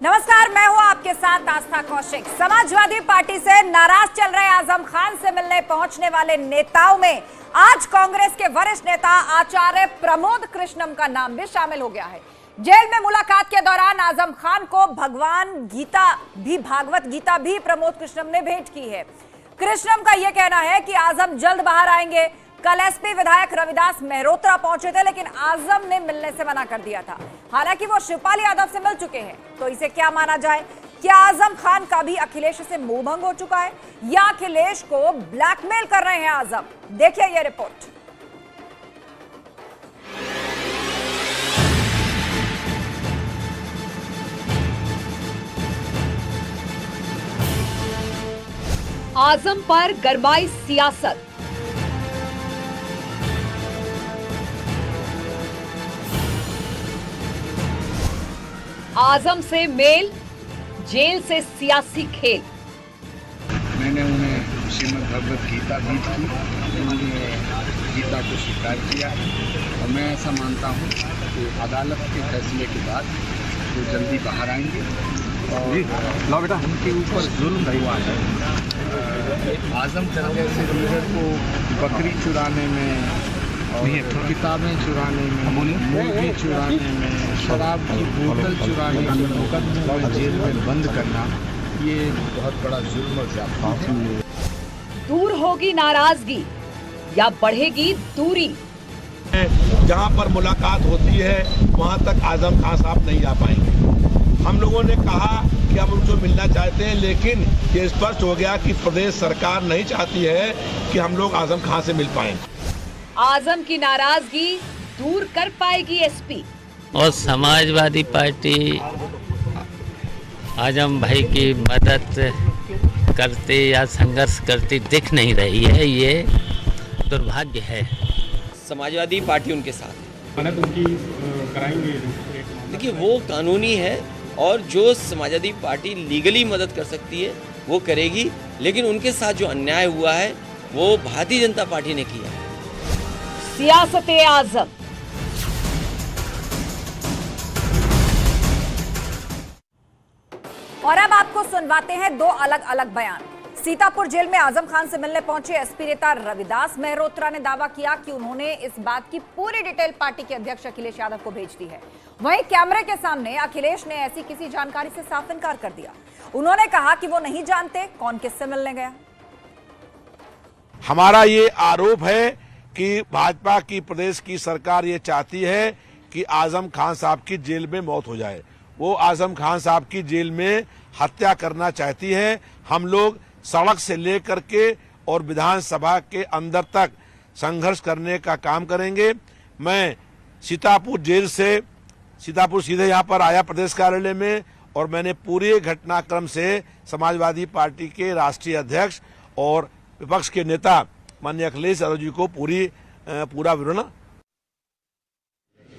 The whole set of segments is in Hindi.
नमस्कार, मैं हूं आपके साथ आस्था कौशिक। समाजवादी पार्टी से नाराज चल रहे आजम खान से मिलने पहुंचने वाले नेताओं में आज कांग्रेस के वरिष्ठ नेता आचार्य प्रमोद कृष्णम का नाम भी शामिल हो गया है। जेल में मुलाकात के दौरान आजम खान को भागवत गीता भी प्रमोद कृष्णम ने भेंट की है। कृष्णम का यह कहना है कि आजम जल्द बाहर आएंगे। कल एसपी विधायक रविदास मेहरोत्रा पहुंचे थे, लेकिन आजम ने मिलने से मना कर दिया था। हालांकि वो शिवपाल यादव से मिल चुके हैं, तो इसे क्या माना जाए? क्या आजम खान का भी अखिलेश से मोहभंग हो चुका है या अखिलेश को ब्लैकमेल कर रहे हैं आजम? देखिए ये रिपोर्ट। आजम पर गरमाई सियासत। आजम से मेल, जेल से सियासी खेल। मैंने उन्हें श्रीमद् भगवत गीता भेंट की, उन्होंने गीता को स्वीकार किया और मैं ऐसा मानता हूँ कि अदालत के फैसले के बाद वो जल्दी बाहर आएंगे और उनके ऊपर जुल्म हुआ है। आजम जैसे लीडर को बकरी चुराने में और किताबें चुराने में, मुर्गी चुराने में, शराब की बोतल चुराने में मुकदमे में जेल में बंद करना, ये बहुत बड़ा जुल्म और ज्यादती है। दूर होगी नाराजगी या बढ़ेगी दूरी? जहां पर मुलाकात होती है वहां तक आजम खान साहब नहीं आ पाएंगे। हम लोगों ने कहा कि हम उनसे मिलना चाहते हैं, लेकिन ये स्पष्ट हो गया कि प्रदेश सरकार नहीं चाहती है कि हम लोग आजम खान से मिल पाएं। आजम की नाराजगी दूर कर पाएगी एसपी? और समाजवादी पार्टी आजम भाई की मदद करते या संघर्ष करती दिख नहीं रही है, ये दुर्भाग्य है। समाजवादी पार्टी उनके साथ है। उनकी कराएंगे। देखिए, वो कानूनी है और जो समाजवादी पार्टी लीगली मदद कर सकती है वो करेगी, लेकिन उनके साथ जो अन्याय हुआ है वो भारतीय जनता पार्टी ने किया है। सियासते आजम। और अब आपको सुनवाते हैं दो अलग अलग बयान। सीतापुर जेल में आजम खान से मिलने पहुंचे एसपी नेता रविदास मेहरोत्रा ने दावा किया कि उन्होंने इस बात की पूरी डिटेल पार्टी के अध्यक्ष अखिलेश यादव को भेज दी है। वहीं कैमरे के सामने अखिलेश ने ऐसी किसी जानकारी से साफ इनकार कर दिया। उन्होंने कहा कि वो नहीं जानते कौन किससे मिलने गया। हमारा ये आरोप है कि भाजपा की प्रदेश की सरकार ये चाहती है कि आजम खान साहब की जेल में मौत हो जाए। वो आजम खान साहब की जेल में हत्या करना चाहती है। हम लोग सड़क से लेकर के और विधानसभा के अंदर तक संघर्ष करने का काम करेंगे। मैं सीतापुर जेल से सीतापुर सीधे यहाँ पर आया प्रदेश कार्यालय में, और मैंने पूरे घटनाक्रम से समाजवादी पार्टी के राष्ट्रीय अध्यक्ष और विपक्ष के नेता माननीय अखिलेश यादव जी को पूरा विवरण।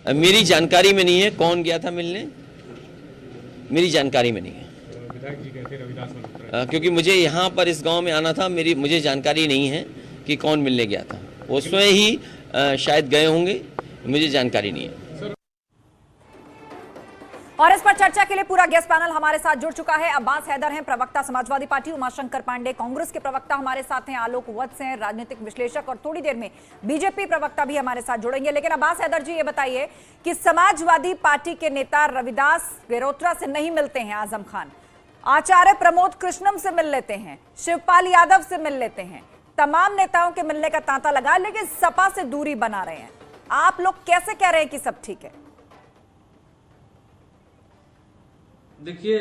मेरी जानकारी में नहीं है कौन गया था मिलने, मेरी जानकारी में नहीं है। विधायक जी कहते रविदास मेहरोत्रा, क्योंकि मुझे यहाँ पर इस गांव में आना था, मुझे जानकारी नहीं है कि कौन मिलने गया था। वो स्वयं ही शायद गए होंगे, मुझे जानकारी नहीं है। और इस पर चर्चा के लिए पूरा गेस्ट पैनल हमारे साथ जुड़ चुका है। अब्बास हैदर हैं, प्रवक्ता समाजवादी पार्टी, उमाशंकर पांडे कांग्रेस के प्रवक्ता हमारे साथ हैं, आलोक वत्स हैं, राजनीतिक विश्लेषक, और थोड़ी देर में बीजेपी प्रवक्ता भी हमारे साथ जुड़ेंगे। लेकिन अब्बास हैदर जी, ये बताइए कि समाजवादी पार्टी के नेता रविदास मेहरोत्रा से नहीं मिलते हैं आजम खान, आचार्य प्रमोद कृष्णम से मिल लेते हैं, शिवपाल यादव से मिल लेते हैं, तमाम नेताओं के मिलने का तांता लगा, लेकिन सपा से दूरी बना रहे हैं। आप लोग कैसे कह रहे हैं कि सब ठीक है? देखिए,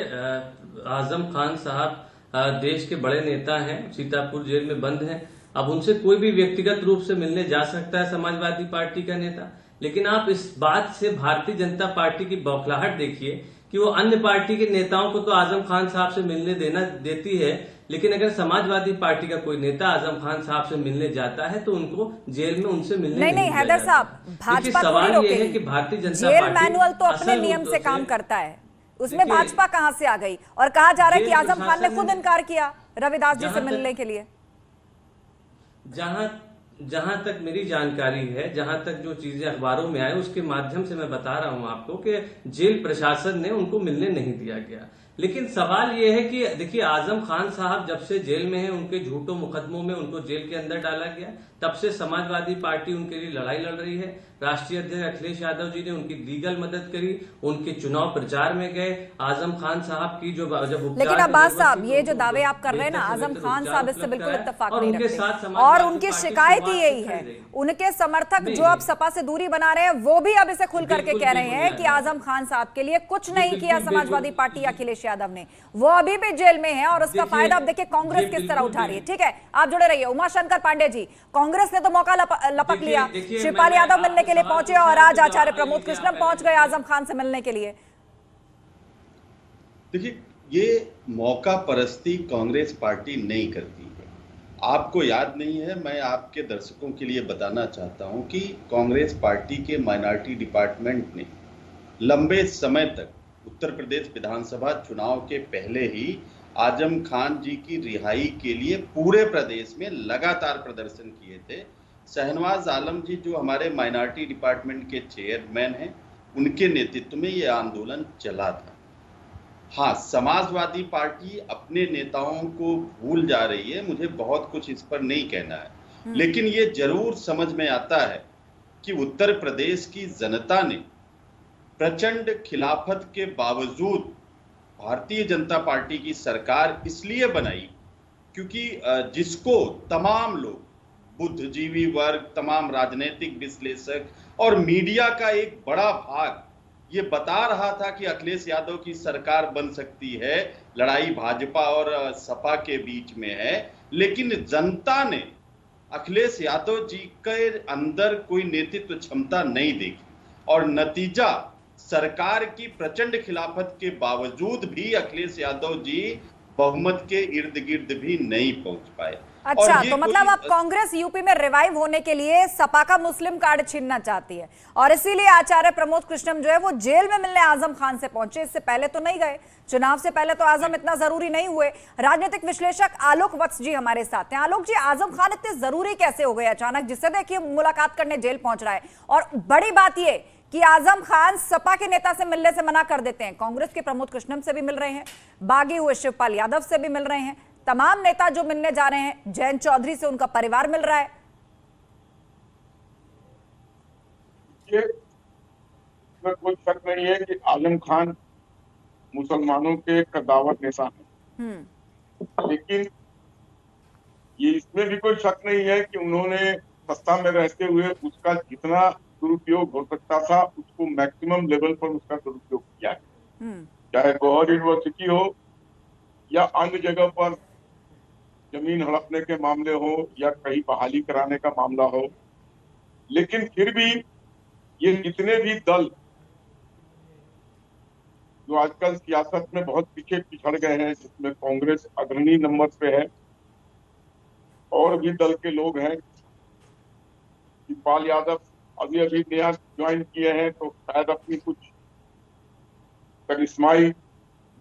आजम खान साहब देश के बड़े नेता हैं, सीतापुर जेल में बंद हैं। अब उनसे कोई भी व्यक्तिगत रूप से मिलने जा सकता है समाजवादी पार्टी का नेता, लेकिन आप इस बात से भारतीय जनता पार्टी की बौखलाहट देखिए कि वो अन्य पार्टी के नेताओं को तो आजम खान साहब से मिलने देती है, लेकिन अगर समाजवादी पार्टी का कोई नेता आजम खान साहब से मिलने जाता है तो उनको जेल में उनसे मिलने नहीं हैदर साहब, भाजपा सवाल ये है कि Bharatiya Janata jail party manual तो अपने नियम से काम करता है, उसमें भाजपा कहां से आ गई? और कहा जा रहा है कि आजम खान ने खुद इनकार किया रविदास जी से मिलने के लिए। जहां जहां तक मेरी जानकारी है, जहां तक जो चीजें अखबारों में आए उसके माध्यम से मैं बता रहा हूं आपको कि जेल प्रशासन ने उनको मिलने नहीं दिया गया। लेकिन सवाल ये है कि देखिए, आजम खान साहब जब से जेल में हैं, उनके झूठों मुकदमों में उनको जेल के अंदर डाला गया, तब से समाजवादी पार्टी उनके लिए लड़ाई लड़ रही है। राष्ट्रीय अध्यक्ष अखिलेश यादव जी ने उनकी लीगल मदद करी, उनके चुनाव प्रचार में गए। आजम खान साहब की जो जब लेकिन अब्बास साहब, ये जो दावे आप कर रहे हैं ना, आजम खान साहब इससे बिल्कुल इत्तेफाक नहीं रखते और उनकी शिकायत ही यही है। उनके समर्थक जो अब सपा से दूरी बना रहे हैं, वो भी अब इसे खुल करके कह रहे हैं कि आजम खान साहब के लिए कुछ नहीं किया समाजवादी पार्टी अखिलेश यादव ने, वो अभी भी जेल में है और उसका फायदा अब देखिए कांग्रेस किस तरह उठा रही है। ठीक है, आप जुड़े रहिए। उमाशंकर पांडे जी, कांग्रेस ने तो मौका लपक लिया, शिवपाल यादव मिलने के लिए पहुंचे और आज आचार्य प्रमोद कृष्णम पहुंच गए आजम खान से मिलने के लिए। देखिए, ये मौका परस्ती कांग्रेस पार्टी नहीं करती है। आपको याद नहीं है, मैं आपके दर्शकों के लिए बताना चाहता हूं कि कांग्रेस पार्टी के माइनॉरिटी डिपार्टमेंट ने लंबे समय तक उत्तर प्रदेश विधानसभा चुनाव के पहले ही आजम खान जी की रिहाई के लिए पूरे प्रदेश में लगातार प्रदर्शन किए थे। शहनवाज आलम जी, जो हमारे माइनॉरिटी डिपार्टमेंट के चेयरमैन हैं, उनके नेतृत्व में ये आंदोलन चला था। हाँ, समाजवादी पार्टी अपने नेताओं को भूल जा रही है, मुझे बहुत कुछ इस पर नहीं कहना है, लेकिन ये जरूर समझ में आता है कि उत्तर प्रदेश की जनता ने प्रचंड खिलाफत के बावजूद भारतीय जनता पार्टी की सरकार इसलिए बनाई क्योंकि जिसको तमाम लोग, बुद्धिजीवी वर्ग, तमाम राजनीतिक विश्लेषक और मीडिया का एक बड़ा भाग ये बता रहा था कि अखिलेश यादव की सरकार बन सकती है, लड़ाई भाजपा और सपा के बीच में है, लेकिन जनता ने अखिलेश यादव जी के अंदर कोई नेतृत्व क्षमता नहीं देखी और नतीजा सरकार की प्रचंड खिलाफत के बावजूद भी अखिलेश यादव जी बहुमत के इर्द गिर्द भी नहीं पहुंच पाए। अच्छा, तो मतलब अब कांग्रेस यूपी में रिवाइव होने के लिए सपा का मुस्लिम कार्ड छीनना चाहती है और इसीलिए आचार्य प्रमोद कृष्णम जो है वो जेल में मिलने आजम खान से पहुंचे। इससे पहले तो नहीं गए, चुनाव से पहले तो आजम इतना जरूरी नहीं हुए। राजनीतिक विश्लेषक आलोक वत्स जी हमारे साथ हैं। आलोक जी, आजम खान इतने जरूरी कैसे हो गए अचानक, जिससे देखिए मुलाकात करने जेल पहुंच रहा है? और बड़ी बात यह कि आजम खान सपा के नेता से मिलने से मना कर देते हैं, कांग्रेस के प्रमोद कृष्णम से भी मिल रहे हैं, बागी हुए शिवपाल यादव से भी मिल रहे हैं, तमाम नेता जो मिलने जा रहे हैं, जयंत चौधरी से उनका परिवार मिल रहा है। ये कोई शक नहीं है कि आजम खान मुसलमानों के कद्दावर नेता हैं, लेकिन ये इसमें भी कोई शक नहीं है कि उन्होंने सत्ता में रहते हुए उसका जितना दुरुपयोग हो सकता था उसको मैक्सिमम लेवल पर उसका दुरुपयोग किया है। चाहे गौहर यूनिवर्सिटी हो या अन्य जगह पर जमीन हड़पने के मामले हो या कहीं बहाली कराने का मामला हो, लेकिन फिर भी ये जितने भी दल जो आजकल सियासत में बहुत पीछे पिछड़ गए हैं, जिसमें कांग्रेस अग्रणी नंबर पे है, और भी दल के लोग हैं, शिवपाल यादव अभी नया ज्वाइन किए हैं तो शायद अपनी कुछ करिश्माई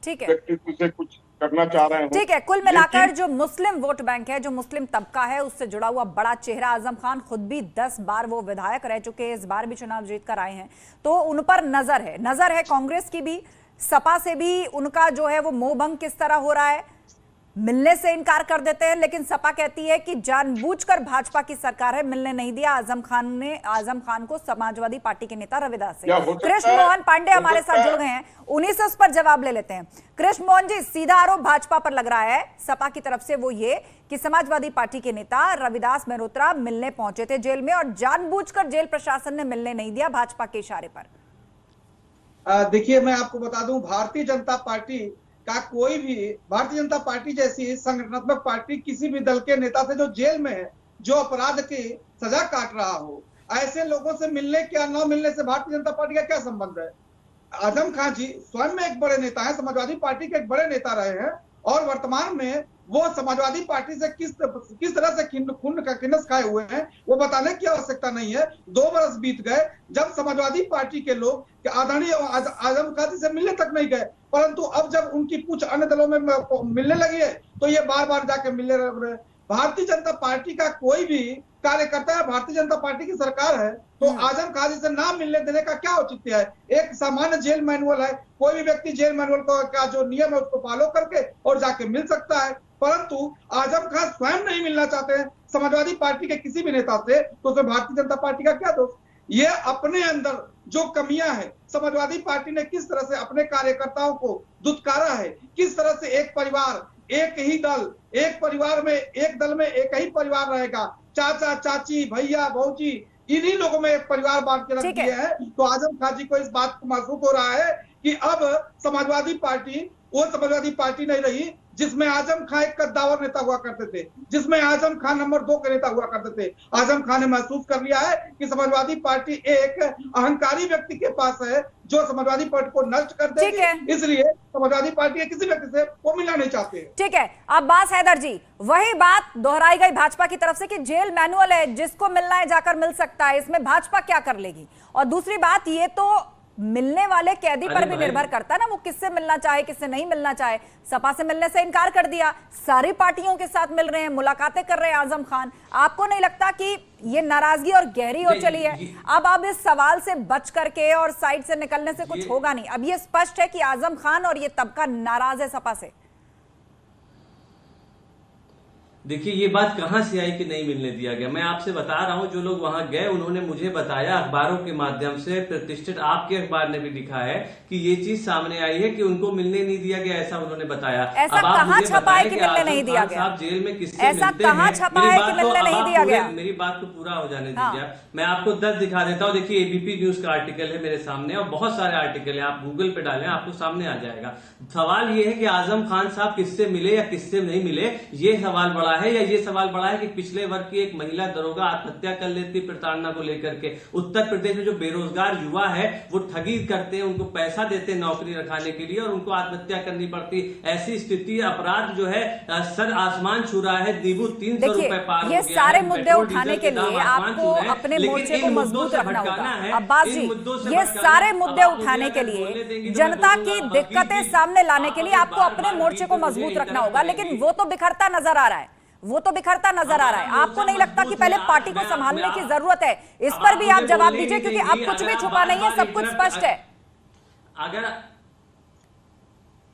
व्यक्तित्व से कुछ करना चाह रहे हैं। ठीक है, कुल मिलाकर जो मुस्लिम वोट बैंक है, जो मुस्लिम तबका है, उससे जुड़ा हुआ बड़ा चेहरा आजम खान, खुद भी 10 बार वो विधायक रह चुके हैं, इस बार भी चुनाव जीत कर आए हैं, तो उन पर नजर है कांग्रेस की भी, सपा से भी उनका जो है वो मोहभंग किस तरह हो रहा है, मिलने से इनकार कर देते हैं, लेकिन सपा कहती है कि जानबूझकर भाजपा की सरकार है, मिलने नहीं दिया आजम खान को समाजवादी पार्टी के नेता रविदास से। कृष्ण मोहन पांडे हमारे साथ जुड़ गए हैं, उन्हीं से उस पर जवाब ले लेते हैं। कृष्ण मोहन जी, सीधा आरोप भाजपा पर लग रहा है सपा की तरफ से, वो ये कि समाजवादी पार्टी के नेता रविदास मेहरोत्रा मिलने पहुंचे थे जेल में और जानबूझकर जेल प्रशासन ने मिलने नहीं दिया भाजपा के इशारे पर। देखिए, मैं आपको बता दूं, भारतीय जनता पार्टी का कोई भी, भारतीय जनता पार्टी जैसी संगठनात्मक पार्टी किसी भी दल के नेता से जो जेल में है, जो अपराध की सजा काट रहा हो, ऐसे लोगों से मिलने क्या न मिलने से भारतीय जनता पार्टी का क्या संबंध है? आजम खान जी स्वयं में एक बड़े नेता हैं, समाजवादी पार्टी के एक बड़े नेता रहे हैं और वर्तमान में वो समाजवादी पार्टी से किस तरह से खून का किन्नस खाए हुए हैं वो बताने की आवश्यकता नहीं है। 2 बरस बीत गए जब समाजवादी पार्टी के लोग आदरणीय आजम खान से मिलने तक नहीं गए, परंतु अब जब उनकी पूछ अन्य दलों में मिलने लगी है तो ये बार बार जाके भारतीय जनता पार्टी का कोई भी कार्यकर्ता है, भारतीय जनता पार्टी की सरकार है, तो आजम खान जी से नाम मिलने देने का क्या औचित्य है? एक सामान्य जेल मैनुअल है, कोई भी व्यक्ति जेल मैनुअल का जो नियम है उसको फॉलो करके और जाके मिल सकता है, परंतु आजम खान स्वयं नहीं मिलना चाहते हैं समाजवादी पार्टी के किसी भी नेता से, तो उसमें भारतीय जनता पार्टी का क्या दोष? ये अपने अंदर जो कमियां हैं, समाजवादी पार्टी ने किस तरह से अपने कार्यकर्ताओं को दुत्कारा है, किस तरह से एक परिवार, एक ही दल, एक परिवार में, एक दल में एक ही परिवार रहेगा, चाचा चाची भैया भौजी इन्हीं लोगों में एक परिवार बांट के रख दिया है। तो आजम खान जी को इस बात को महसूस हो रहा है कि अब समाजवादी पार्टी वो समाजवादी पार्टी नहीं रही जिसमें आजम खान एक कद्दावर नेता हुआ करते थे, जिसमें आजम खान नंबर 2 के नेता हुआ करते थे। आजम खान ने महसूस कर लिया है कि समाजवादी पार्टी एक अहंकारी व्यक्ति के पास है जो समाजवादी पार्टी को नष्ट कर देगी, इसलिए समाजवादी पार्टी के किसी व्यक्ति से वो मिलना नहीं चाहते। ठीक है, अब्बास हैदर जी, वही बात दोहराई गई भाजपा की तरफ से कि जेल मैनुअल है, जिसको मिलना है जाकर मिल सकता है, इसमें भाजपा क्या कर लेगी? और दूसरी बात, ये तो मिलने वाले कैदी पर भी निर्भर करता है ना, वो किससे मिलना चाहे, किससे नहीं मिलना चाहे। सपा से मिलने से इनकार कर दिया, सारी पार्टियों के साथ मिल रहे हैं, मुलाकातें कर रहे हैं आजम खान। आपको नहीं लगता कि ये नाराजगी और गहरी हो चली है? अब इस सवाल से बच करके और साइड से निकलने से कुछ होगा नहीं। अब ये स्पष्ट है कि आजम खान और ये तबका नाराज है सपा से। देखिए, ये बात कहां से आई कि नहीं मिलने दिया गया? मैं आपसे बता रहा हूं, जो लोग वहां गए उन्होंने मुझे बताया, अखबारों के माध्यम से, प्रतिष्ठित आपके अखबार ने भी लिखा है कि ये चीज सामने आई है कि उनको मिलने नहीं दिया गया, ऐसा उन्होंने बताया। ऐसा कहां छपा है कि मिलने नहीं दिया गया? आप जेल में किससे ऐसा कहां छपा है कि मिलने नहीं दिया गया? मेरी बात को पूरा हो जाने दीजिए। मैं आपको 10 दिखा देता हूँ। देखिए, एबीपी न्यूज का आर्टिकल है मेरे सामने और बहुत सारे आर्टिकल है, आप गूगल पे डालें आपको सामने आ जाएगा। सवाल ये है कि आजम खान साहब किससे मिले या किससे नहीं मिले, ये सवाल बड़ा है, या ये सवाल बड़ा है कि पिछले वर्ग की एक महिला दरोगा आत्महत्या कर लेती प्रताड़ना को लेकर के। उत्तर प्रदेश में जो बेरोजगार युवा है वो ठगी करते हैं, उनको पैसा देते हैं नौकरी रखाने के लिए और उनको आत्महत्या करनी पड़ती। ऐसी स्थिति, अपराध जो है सर आसमान छू रहा है, नींबू 300 रुपए पार हो गया। ये सारे मुद्दे उठाने के लिए आपको अपने मोर्चे को मजबूत रखना होगा अब्बास जी। ये सारे मुद्दे उठाने के लिए, जनता की दिक्कतें सामने लाने के लिए आपको अपने मोर्चे को मजबूत रखना होगा, लेकिन वो तो बिखरता नजर आ रहा है, वो तो बिखरता नजर आ रहा है। आपको नहीं लगता कि पहले पार्टी को संभालने की जरूरत है? इस पर भी आप जवाब दीजिए, क्योंकि अब कुछ भी छुपा नहीं है, सब कुछ स्पष्ट है।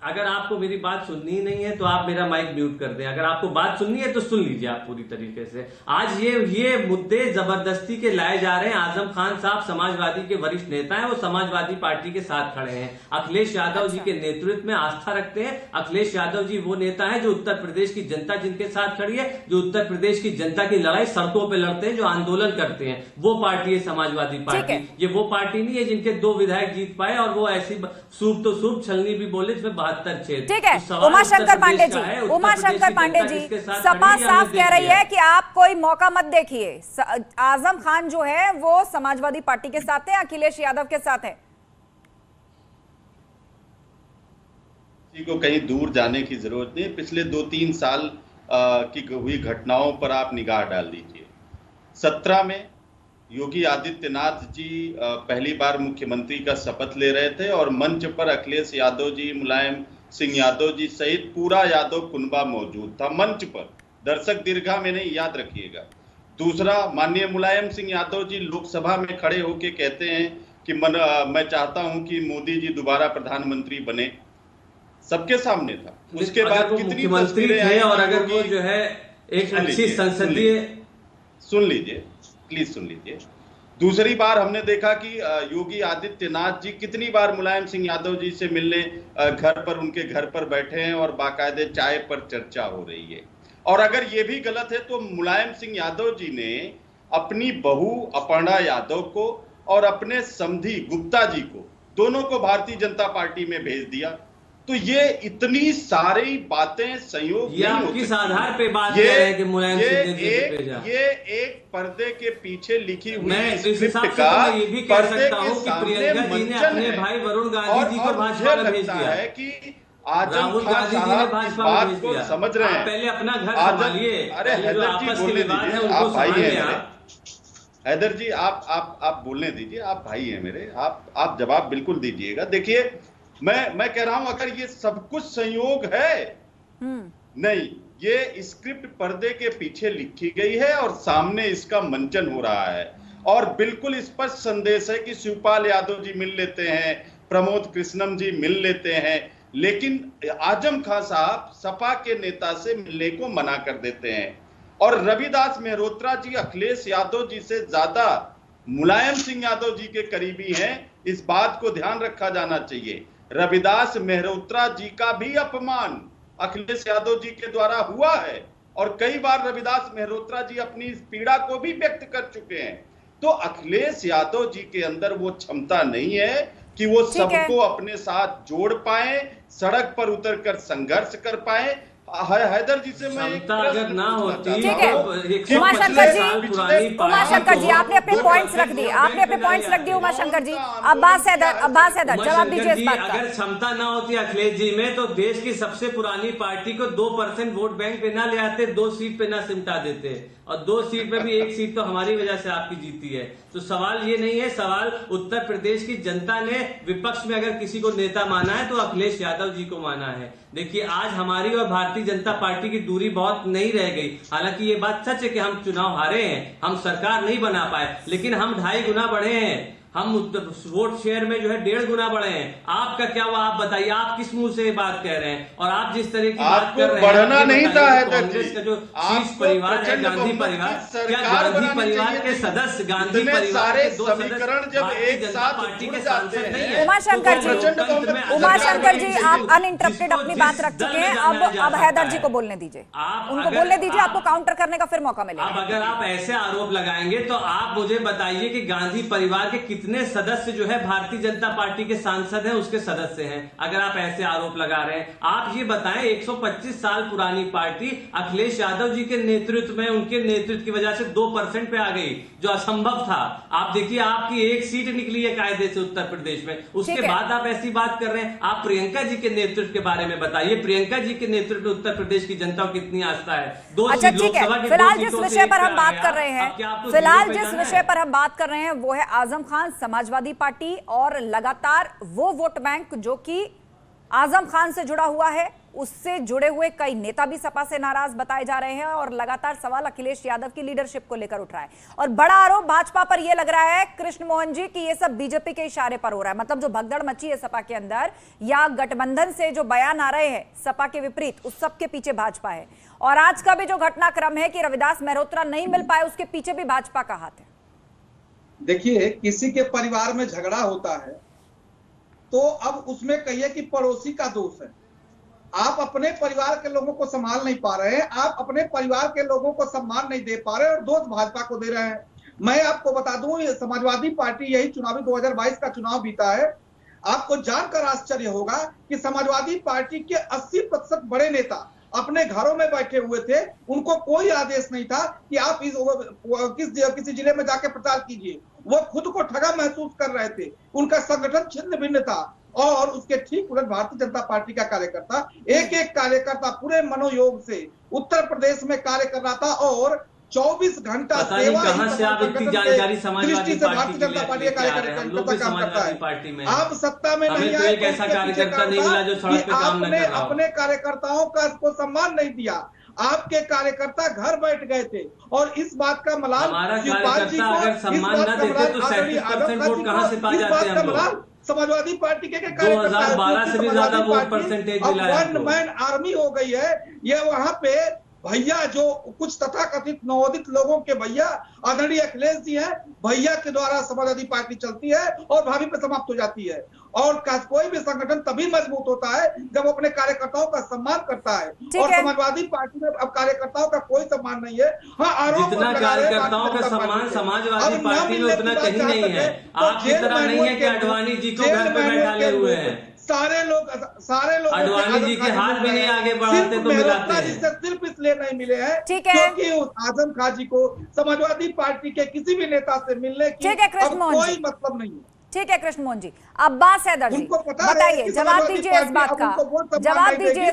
अगर आपको मेरी बात सुननी ही नहीं है तो आप मेरा माइक म्यूट कर दें। अगर आपको बात सुननी है तो सुन लीजिए आप पूरी तरीके से। आज ये मुद्दे जबरदस्ती के लाए जा रहे हैं। आजम खान साहब समाजवादी के वरिष्ठ नेता हैं, वो समाजवादी पार्टी के साथ खड़े हैं, अखिलेश यादव जी के नेतृत्व में आस्था रखते हैं। अखिलेश यादव जी वो नेता है जो उत्तर प्रदेश की जनता जिनके साथ खड़ी है, जो उत्तर प्रदेश की जनता की लड़ाई सड़कों पर लड़ते हैं, जो आंदोलन करते हैं, वो पार्टी है समाजवादी पार्टी। ये वो पार्टी नहीं है जिनके 2 विधायक जीत पाए और वो ऐसी सूप तो सूप छलनी भी बोले जिसमें 72 छेद। ठीक है, उमाशंकर पांडे जी, उमाशंकर पांडे जी, सपा साफ कह रही है कि आप कोई मौका मत देखिए। आजम खान जो है वो समाजवादी पार्टी के साथ है, अखिलेश यादव के साथ है। किसी को कहीं दूर जाने की जरूरत नहीं। पिछले 2-3 साल की हुई घटनाओं पर आप निगाह डाल दीजिए। 17 में योगी आदित्यनाथ जी पहली बार मुख्यमंत्री का शपथ ले रहे थे और मंच पर अखिलेश यादव जी, मुलायम सिंह यादव जी सहित पूरा यादव कुनबा मौजूद था मंच पर। दर्शक दीर्घा में नहीं, याद रखिएगा। दूसरा, माननीय मुलायम सिंह यादव जी लोकसभा में खड़े होकर कहते हैं कि मैं चाहता हूं कि मोदी जी दोबारा प्रधानमंत्री बने, सबके सामने था। उसके बाद कितनी तस्वीरें आई और अगर वो जो है एक अच्छी संसदीय, सुन लीजिए प्लीज सुन लीजिए। दूसरी बार हमने देखा कि योगी आदित्यनाथ जी कितनी बार मुलायम सिंह यादव जी से मिलने घर पर, उनके घर पर बैठे हैं और बाकायदे चाय पर चर्चा हो रही है। और अगर ये भी गलत है तो मुलायम सिंह यादव जी ने अपनी बहू अपर्णा यादव को और अपने समधी गुप्ता जी को, दोनों को भारतीय जनता पार्टी में भेज दिया। तो ये इतनी सारी बातें संयोग किस आधार पे बात कर रहे हैं कि मुलायम सिंह ने भेजा? ये एक पर्दे के पीछे लिखी हुई स्क्रिप्ट का ये भी कह सकता हूं कि प्रियंका जी ने अपने भाई वरुण गांधी जी को भाजपा में भेज दिया है कि राहुल गांधी जी ने भाजपा में भेज दिया। समझ रहे हैं? पहले अपना घर संभालिए। अरे हैदर जी बोलने दीजिए, आप भाई हैं मेरे। हैदर जी आप बोलने दीजिए, आप भाई हैं मेरे, आप जवाब बिल्कुल दीजिएगा। देखिए, मैं कह रहा हूं अगर ये सब कुछ संयोग है, नहीं, ये स्क्रिप्ट पर्दे के पीछे लिखी गई है और सामने इसका मंचन हो रहा है। और बिल्कुल स्पष्ट संदेश है कि शिवपाल यादव जी मिल लेते हैं, प्रमोद कृष्णम जी मिल लेते हैं, लेकिन आजम खान साहब सपा के नेता से मिलने को मना कर देते हैं। और रविदास मेहरोत्रा जी अखिलेश यादव जी से ज्यादा मुलायम सिंह यादव जी के करीबी हैं, इस बात को ध्यान रखा जाना चाहिए। रविदास मेहरोत्रा जी का भी अपमान अखिलेश यादव जी के द्वारा हुआ है और कई बार रविदास मेहरोत्रा जी अपनी इस पीड़ा को भी व्यक्त कर चुके हैं। तो अखिलेश यादव जी के अंदर वो क्षमता नहीं है कि वो सबको अपने साथ जोड़ पाए, सड़क पर उतरकर संघर्ष कर पाए। हैदर जी से मैं अगर ना होती उमाशंकर जी आपने अपने पॉइंट्स रख दिए, उमाशंकर जी। अब्बास हैदर जवाब दीजिए इस बात का। अगर क्षमता ना होती अखिलेश जी में तो देश की सबसे पुरानी पार्टी को 2% वोट बैंक पे ना ले आते, 2 सीट पे ना सिमटा देते, और 2 सीट में भी 1 सीट तो हमारी वजह से आपकी जीती है। तो सवाल ये नहीं है, सवाल उत्तर प्रदेश की जनता ने विपक्ष में अगर किसी को नेता माना है तो अखिलेश यादव जी को माना है। देखिए आज हमारी और भारतीय जनता पार्टी की दूरी बहुत नहीं रह गई। हालांकि ये बात सच है कि हम चुनाव हारे हैं, हम सरकार नहीं बना पाए, लेकिन हम 2.5 गुना बढ़े हैं। हम वोट शेयर में जो है 1.5 गुना बढ़े हैं। आपका क्या हुआ आप बताइए, आप किस मुंह से बात कह रहे हैं? और आप जिस तरह की बात कर रहे हैं, बढ़ना नहीं था कांग्रेस का जो शीर्ष परिवार है गांधी परिवार, क्या गांधी परिवार के सदस्य, गांधी परिवार के 2 समीकरण जब एक साथ पार्टी के सांसद नहीं है? उमाशंकर जी आप अनइंटरप्टेड अपनी बात रख चुके हैं। अब हैदर जी को बोलने दीजिए, उनको बोलने दीजिए, आपको काउंटर करने का फिर मौका मिलेगा। अब अगर आप ऐसे आरोप लगाएंगे तो आप मुझे बताइए कि गांधी परिवार के कितने सदस्य जो है भारतीय जनता पार्टी के सांसद हैं, उसके सदस्य हैं? अगर आप ऐसे आरोप लगा रहे हैं, आप ये बताएं 125 साल पुरानी पार्टी अखिलेश यादव जी के नेतृत्व में, उनके नेतृत्व की वजह से 2% पे आ गई, जो असंभव था। आप देखिए आपकी 1 सीट निकली है कायदे से उत्तर प्रदेश में, उसके बाद आप ऐसी बात कर रहे हैं। आप प्रियंका जी के नेतृत्व के बारे में बताइए, प्रियंका जी के नेतृत्व में उत्तर प्रदेश की जनता को कितनी आस्था है? 2 अच्छा ठीक है, फिलहाल जिस विषय पर हम बात कर रहे हैं, वो है आजम खान, समाजवादी पार्टी और लगातार वो वोट बैंक जो कि आजम खान से जुड़ा हुआ है, उससे जुड़े हुए कई नेता भी सपा से नाराज बताए जा रहे हैं और लगातार सवाल अखिलेश यादव की लीडरशिप को लेकर उठ रहा है। और बड़ा आरोप भाजपा पर यह लग रहा है कृष्ण मोहन जी कि यह सब बीजेपी के इशारे पर हो रहा है। मतलब जो भगदड़ मची है सपा के अंदर या गठबंधन से जो बयान आ रहे हैं सपा के विपरीत, उस सब के पीछे भाजपा है। और आज का भी जो घटनाक्रम है कि रविदास मेहरोत्रा नहीं मिल पाए, उसके पीछे भी भाजपा का हाथ है। देखिए किसी के परिवार में झगड़ा होता है तो अब उसमें कहिए कि पड़ोसी का दोष है। आप अपने परिवार के लोगों को संभाल नहीं पा रहे हैं, आप अपने परिवार के लोगों को सम्मान नहीं दे पा रहे और दोष भाजपा को दे रहे हैं। मैं आपको बता दूं, समाजवादी पार्टी यही चुनावी 2022 का चुनाव बीता है। आपको जानकर आश्चर्य होगा कि समाजवादी पार्टी के 80% बड़े नेता अपने घरों में बैठे हुए थे, उनको कोई आदेश नहीं था कि आप किसी जिले में जाके प्रचार कीजिए। वो खुद को ठगा महसूस कर रहे थे, उनका संगठन छिन्न भिन्न था। और उसके ठीक उलट भारतीय जनता पार्टी का कार्यकर्ता, एक एक कार्यकर्ता पूरे मनोयोग से उत्तर प्रदेश में कार्य कर रहा था और 24 घंटा सेवा कहां से आप इतनी जानकारी समाजवादी भारतीय जनता पार्टी का कार्यकर्ता काम करता है। आप सत्ता में नहीं आए, एक ऐसा कार्यकर्ता नहीं मिला जो सड़क पे काम न कर रहा हो। अपने कार्यकर्ताओं का को सम्मान नहीं दिया, आपके कार्यकर्ता घर बैठ गए थे और इस बात का मलाल शिवपाल जी को, अगर सम्मान न देते तो 37% वोट कहां से पा जाते हम लोग? समाजवादी पार्टी के 2012 से भी ज्यादा वोट परसेंटेज मिला है। वन मैन आर्मी हो गई है ये। वहां पे भैया जो कुछ तथाकथित नवोदित लोगों के भैया आदरणीय अखिलेश जी हैं, भैया के द्वारा समाजवादी पार्टी चलती है और भावी पे समाप्त हो जाती है। और कोई भी संगठन तभी मजबूत होता है जब अपने कार्यकर्ताओं का सम्मान करता है। और समाजवादी पार्टी में अब कार्यकर्ताओं का कोई सम्मान नहीं है। हाँ, आरोप जितना कार्यकर्ताओं का सम्मान समाजवादी पार्टी में उतना कहीं नहीं है। आपकी तरह नहीं है कि अडवाणी जी को घर पे बैठाले हुए हैं। सारे लोग अडवाणी जी के हाथ भी नहीं आगे बढ़ाते तो मिलाते हैं। सिर्फ इसलिए नहीं मिले हैं क्योंकि आजम खान जी को समाजवादी पार्टी के किसी भी नेता से मिलने की कोई मतलब नहीं है। ठीक है कृष्ण मोहन जी। अब्बास हैदर जी बताइए, जवाब दीजिए इस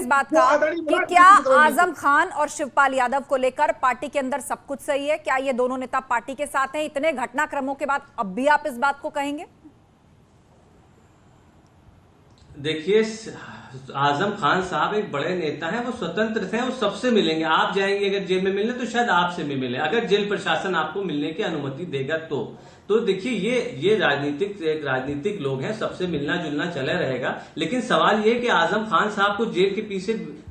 बात का कि क्या आजम खान और शिवपाल यादव को लेकर पार्टी के अंदर सब कुछ सही है? क्या ये दोनों नेता पार्टी के साथ हैं? इतने घटनाक्रमों के बाद अब भी आप इस बात को कहेंगे? देखिए आजम खान साहब एक बड़े नेता हैं, वो स्वतंत्र थे, वो सबसे मिलेंगे। आप जाएंगे अगर जेल में मिलने तो शायद आपसे भी मिले, अगर जेल प्रशासन आपको मिलने की अनुमति देगा तो देखिए ये राजनीतिक लोग हैं, सबसे मिलना जुलना चला रहेगा। लेकिन सवाल ये कि आजम खान साहब को जेल के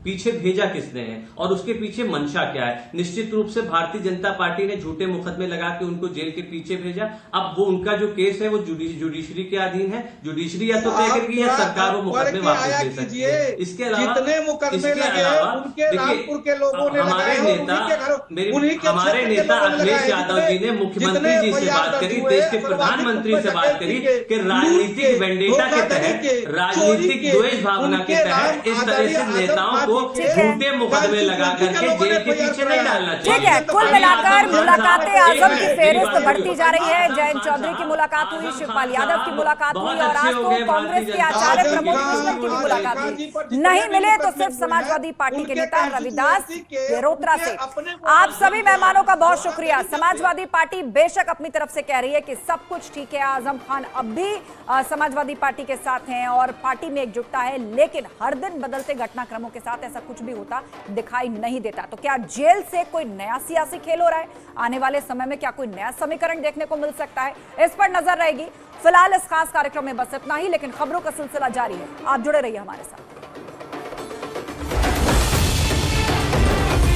पीछे भेजा किसने है और उसके पीछे मंशा क्या है। निश्चित रूप से भारतीय जनता पार्टी ने झूठे मुकदमे लगा के उनको जेल के पीछे भेजा। अब वो उनका जो केस है वो जुडिशरी के अधीन है, जुडिशरी या तो तय करेगी या सरकार वो मुकदमे वापस ले सकती है। इसके अलावा हमारे नेता अखिलेश यादव जी ने मुख्यमंत्री जी से बात करी, देश के प्रधानमंत्री से बात करी कि राजनीतिक वेंडेटा के तहत, राजनीतिक द्वेष भावना के तहत इस तरह से नेताओं को झूठे मुकदमे लगा करके जेल के पीछे नहीं डालना चाहिए। ठीक है, कुल मिलाकर मुलाकातें आजम की फेहरिस्त बढ़ती जा रही है। जयंत चौधरी की मुलाकात हुई, शिवपाल यादव की मुलाकात हुई और आज तो कांग्रेस के आचार्य प्रमोद मिश्र की भी मुलाकात हुई। नहीं मिले तो सिर्फ समाजवादी पार्टी के नेता रविदास गेरोत्रा से। आप सभी मेहमानों का बहुत शुक्रिया। समाजवादी पार्टी बेशक अपनी तरफ से कह रही है कि सब कुछ ठीक है, आजम खान अब भी समाजवादी पार्टी के साथ हैं और पार्टी में एकजुटता है, लेकिन हर दिन बदलते घटनाक्रमों के साथ ऐसा कुछ भी होता दिखाई नहीं देता। तो क्या जेल से कोई नया सियासी खेल हो रहा है? आने वाले समय में क्या कोई नया समीकरण देखने को मिल सकता है? इस पर नजर रहेगी। फिलहाल इस खास कार्यक्रम में बस इतना ही, लेकिन खबरों का सिलसिला जारी है। आप जुड़े रहिए हमारे साथ।